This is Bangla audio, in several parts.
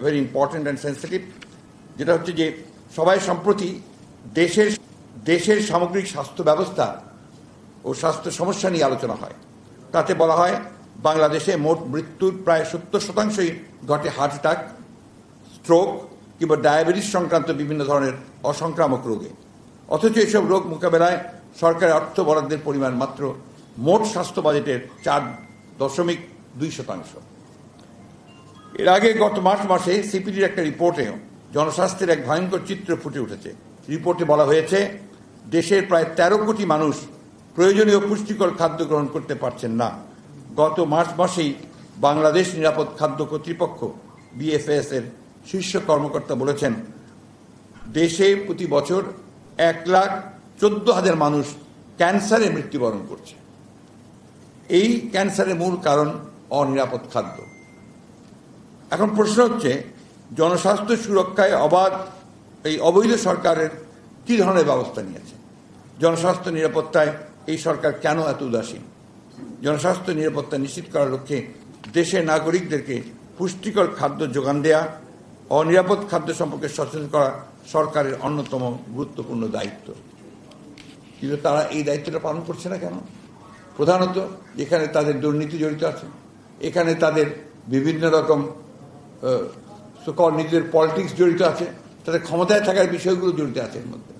ভেরি ইম্পর্টেন্ট অ্যান্ড সেন্সিটিভ, যেটা হচ্ছে যে সবাই সম্প্রতি দেশের সামগ্রিক স্বাস্থ্য ব্যবস্থা ও স্বাস্থ্য সমস্যা নিয়ে আলোচনা হয়। তাতে বলা হয় বাংলাদেশে মোট মৃত্যুর প্রায় 70% ঘটে হার্ট অ্যাটাক, স্ট্রোক কিংবা ডায়াবেটিস সংক্রান্ত বিভিন্ন ধরনের অসংক্রামক রোগে। অথচ এসব রোগ মোকাবেলায় সরকারের অর্থ বরাদ্দের পরিমাণ মাত্র মোট স্বাস্থ্য বাজেটের 4.2%। এর আগে গত মার্চ মাসে সিপিডির একটা রিপোর্টে জনস্বাস্থ্যের এক ভয়ঙ্কর চিত্র ফুটে উঠেছে। রিপোর্টে বলা হয়েছে দেশের প্রায় 13 কোটি মানুষ প্রয়োজনীয় পুষ্টিকর খাদ্য গ্রহণ করতে পারছেন না। গত মার্চ মাসেই বাংলাদেশ নিরাপদ খাদ্য কর্তৃপক্ষ বিএফএস এর শীর্ষ কর্মকর্তা বলেছেন দেশে প্রতি বছর 1,14,000 মানুষ ক্যান্সারে মৃত্যুবরণ করছে। এই ক্যান্সারের মূল কারণ অনিরাপদ খাদ্য। এখন প্রশ্ন হচ্ছে জনস্বাস্থ্য সুরক্ষায় অবৈধ সরকারের কী ধরনের ব্যবস্থা নিয়েছে? জনস্বাস্থ্য নিরাপত্তায় এই সরকার কেন এত উদাসীন? জনস্বাস্থ্য নিরাপত্তা নিশ্চিত করার লক্ষ্যে দেশের নাগরিকদেরকে পুষ্টিকর খাদ্য যোগান দেয়া, অনিরাপদ খাদ্য সম্পর্কে সচেতন করা সরকারের অন্যতম গুরুত্বপূর্ণ দায়িত্ব। কিন্তু তারা এই দায়িত্বটা পালন করছে না কেন? প্রধানত এখানে তাদের দুর্নীতি জড়িত আছে, এখানে তাদের বিভিন্ন রকম নিজেদের পলিটিক্স জড়িত আছে, তাদের ক্ষমতায় থাকার বিষয়গুলো জড়িত আছে এর মধ্যে।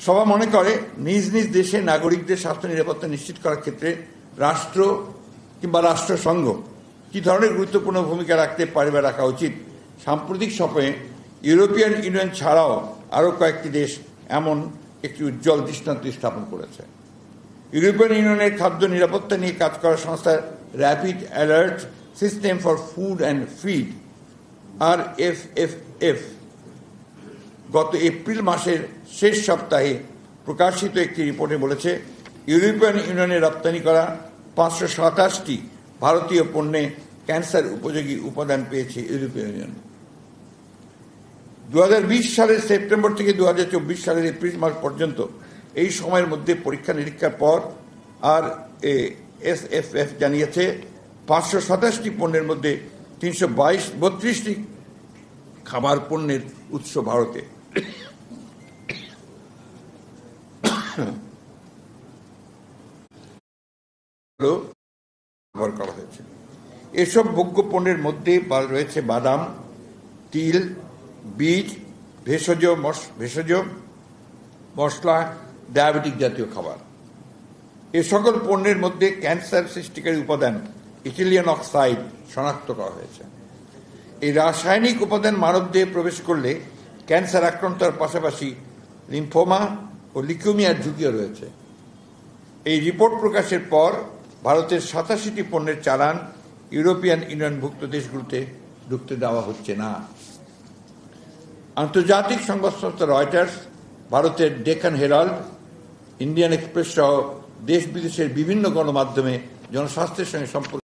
সবাই মনে করে নিজ নিজ দেশের নাগরিকদের স্বাস্থ্য নিরাপত্তা নিশ্চিত করার ক্ষেত্রে রাষ্ট্র কিংবা রাষ্ট্রসংঘ কী ধরনের গুরুত্বপূর্ণ ভূমিকা রাখতে পারে বা রাখা উচিত। সাম্প্রতিক সময়ে ইউরোপিয়ান ইউনিয়ন ছাড়াও আরও কয়েকটি দেশ এমন একটি উজ্জ্বল দৃষ্টান্ত স্থাপন করেছে। ইউরোপিয়ান ইউনিয়নের খাদ্য নিরাপত্তা নিয়ে কাজ করা সংস্থা rapid alert system for food and feed RFFF গত এপ্রিল মাসের শেষ সপ্তাহে প্রকাশিত একটি রিপোর্টে বলেছে ইউরোপিয়ান ইউনিয়নে রপ্তানি করা 527টি ভারতীয় পণ্যে ক্যান্সার উপযোগী উপাদান পেয়েছে ইউরোপিয়ান ইউনিয়ন। 2020 সালের সেপ্টেম্বর থেকে 2024 সালের এপ্রিল মাস পর্যন্ত এই সময়ের মধ্যে পরীক্ষা নিরীক্ষার পর RFFF জানিয়েছে 527টি পণ্যের মধ্যে 332টি খাবার পণ্যের উৎস ভারতে। ব্যবহার করা হয়েছে। এসব ভোগ্য পণ্যের মধ্যে রয়েছে বাদাম, তিল, বীজ, ভেষজ মশলা, ডায়াবেটিক জাতীয় খাবার। এ সকল পণ্যের মধ্যে ক্যান্সার সৃষ্টিকারী উপাদান ইথিলিন অক্সাইড শনাক্ত করা হয়েছে। এই রাসায়নিক উপাদান মানবদেহে প্রবেশ করলে ক্যান্সার আক্রান্তার পাশাপাশি লিম্ফোমা ও লিউকেমিয়ার ঝুঁকিও রয়েছে। এই রিপোর্ট প্রকাশের পর ভারতের 87টি পণ্যের চালান ইউরোপিয়ান ইউনিয়নভুক্ত দেশগুলোতে ঢুকতে দেওয়া হচ্ছে না। আন্তর্জাতিক সংবাদ সংস্থা রয়টার্স, ভারতের ডেকান হেরাল্ড, ইন্ডিয়ান এক্সপ্রেস সহ দেশ বিদেশের বিভিন্ন গণমাধ্যমে জনস্বাস্থ্যের সঙ্গে সম্পর্ক